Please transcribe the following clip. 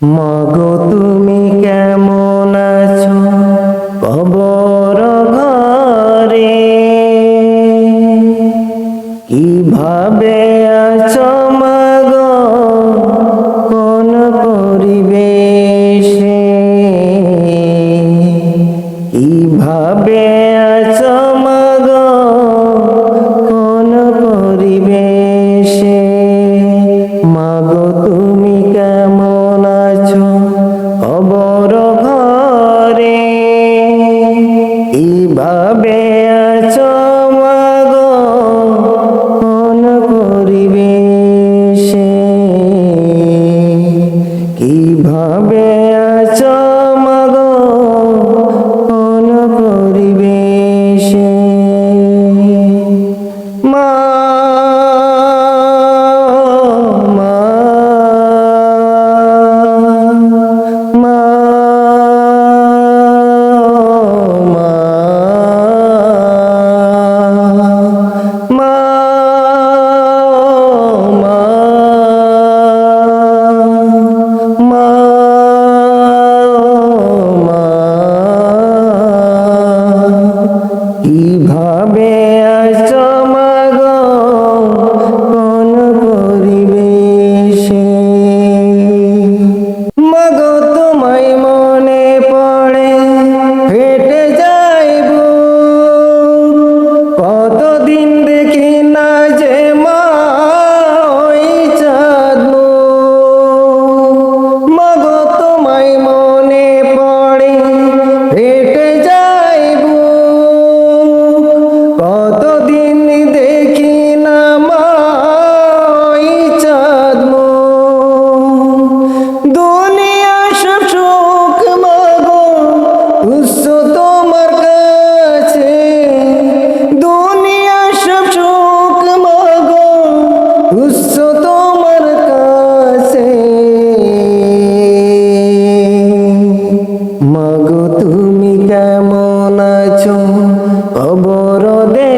মাগো তুমি কেমন আছো কবর ঘরে, কিভাবে আছো মাগো কোন পরিবেশে, কিভাবে আছো মাগো কোন পরিবেশে। মাগো তুমি কেমন আছো কবর ঘরে, কিভাবে আছো মাগো কোন পরিবেশে, কিভাবে আছো মাগো কোন পরিবেশে। মা কিভাবে আছো মাগো কোন পরিবেশে। মাগো তোমায় মনে পড়ে ফেটে যায় বুক, কতদিন দেখি না যে মা ওই চাঁদ মুখ। মাগো তোমায় মনে পড়ে ফেটে যায় বুক, কতদিন দেখি না মা ওই চাঁদ মুখ। দুনিয়া সব সুখ মাগো তুচ্ছ তোমার কাছে, দুনিয়া সব সুখ মাগো তুচ্ছ তোমার কাছে। মাগো তুমি কেমন আছো কবর দে